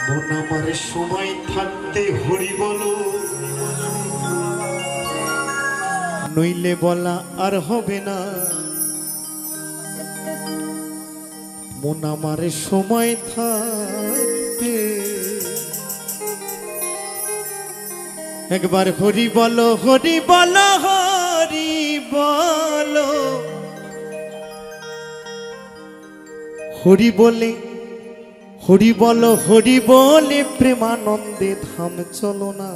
মন আমার সময় থাকতে হরি বলো, নইলে বলা আর হবে না। মন আমার সময় থাকতে একবার হরি বলো, হরি বলো, হরি বলো। হরি বলে, হরি বলো, হরি বলে প্রেমানন্দে ধাম চলো না।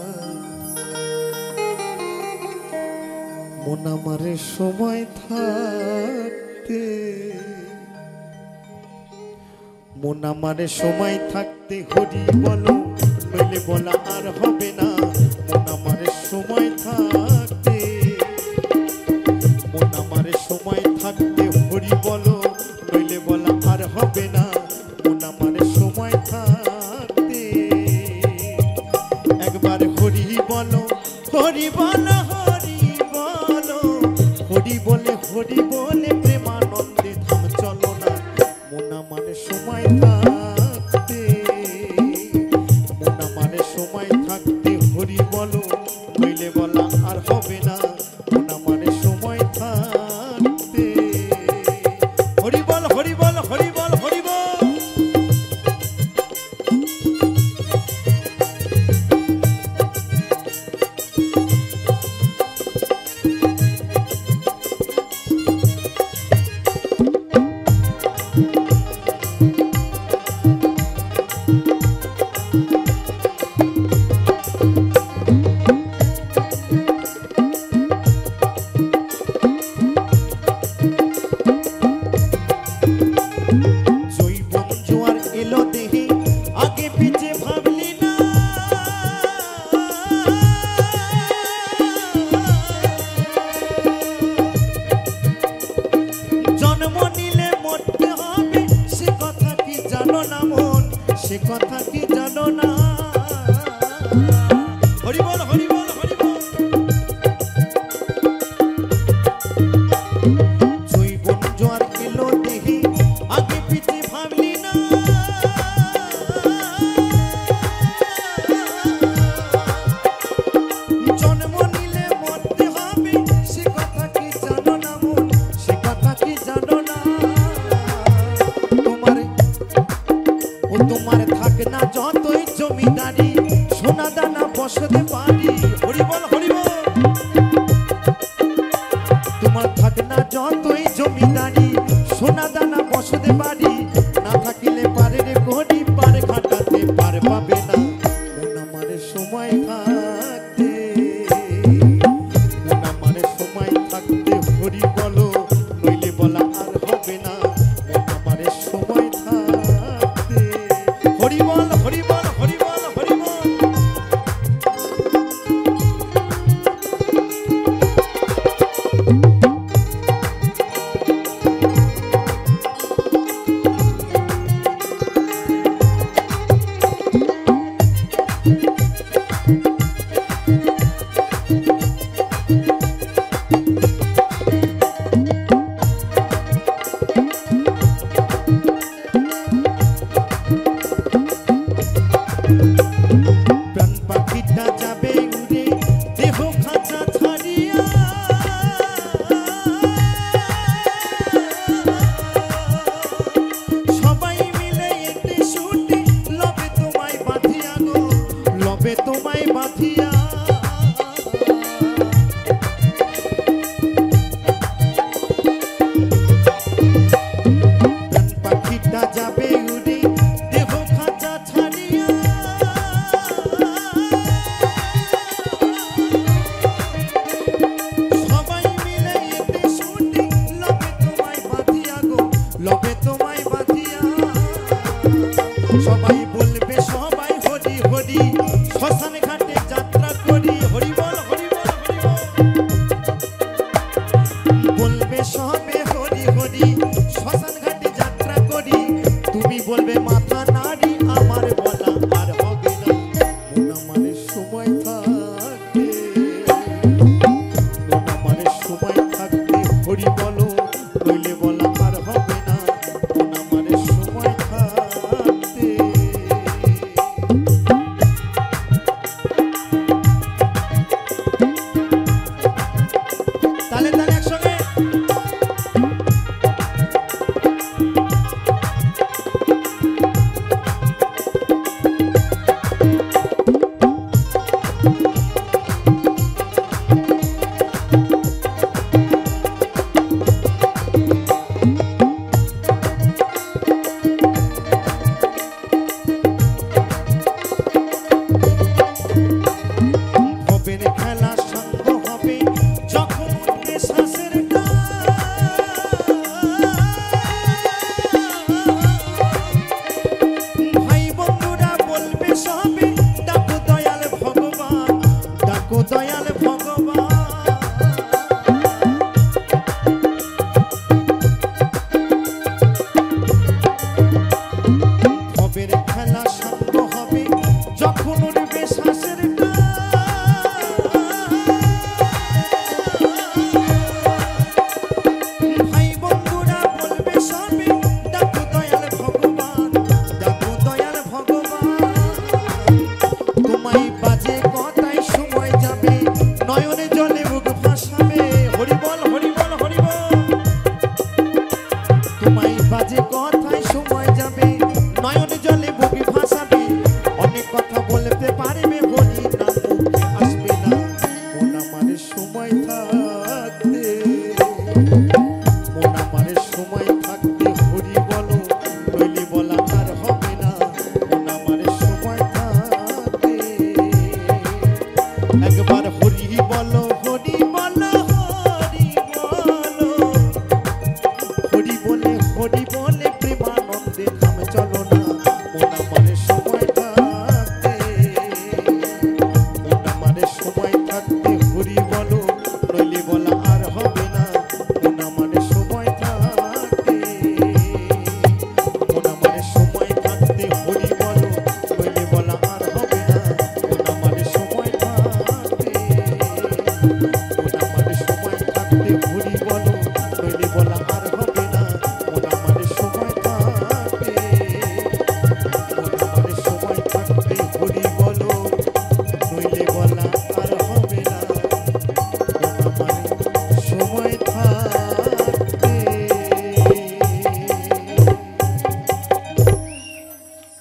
মন আমার সময় থাকতে, মন আমার সময় থাকতে হরি বলো, নইলে বলা আর হবে না। মন আমার সময় থাকতে, মন আমার সময় থাকতে হরি বলো, নইলে বলা আর হবে না। মন আমার সময় থাকতে একবার হরি বলো, হরি বলো, হরি বলো। হরি বলে, হরি বলে প্রেমানন্দে ধাম চলো না। মন আমার সময় থাকতে, মন আমার সময় থাকতে হরি বলো, নইলে বলা আর হবে না। মন আমার সময় থাকতে হরি বল, হরি বল, হরি বল, হরি বল। সে কথা কি জানো না? হরি বল, হরি বল, হরি বল। জৈবন জোয়ার এলো দেহি, আগে পিছে ভাবলি না। জন্ম নিলে মরতে হবে, সে কথা কি জানো না মন? সে কথা কি জানো না? তোমার থাক না যতই জমিদারি, সোনা দানা বসতে পারি। হরি বল, হরি বল। তোমার থাক না যতই জমিদারি, সোনা দানা বসতে পারি। না থাকিলে পারে রে গরিব, পারে খাটাতে পার পাবে না। মন আমার সময় থাকতে, মন আমার সময় থাকতে হরি বলো, নইলে বলা আর হবে না। মন আমার সময় থাকতে হরি বল, হরি বল, হরি বল, হরি বল। তোমায় বাঁধিয়া প্রাণ পাখিটা যাবে উড়ে, দেহ খাঁচা ছাড়িয়া। সবাই মিলে এতে শুনে লবে তোমায় বাঁধিয়া গো, লবে তোমায় বাঁধিয়া। সবাই বলবে, সবাই হরি হরি, শ্মশান ঘাটে যাত্রা করি। হরি বল, হরি বল, হরি বল। বলবে সবে হরি হরি, শ্মশান ঘাটে যাত্রা করি। তুমি বলবে মাথা নাড়ি, আমার বলা আর হবে না। মন আমার সময় থাকতে, মন আমার সময় থাকতে হরি বলো, নইলে বলা আর হবে না। মন আমার সময় থাকতে সাঙ্গ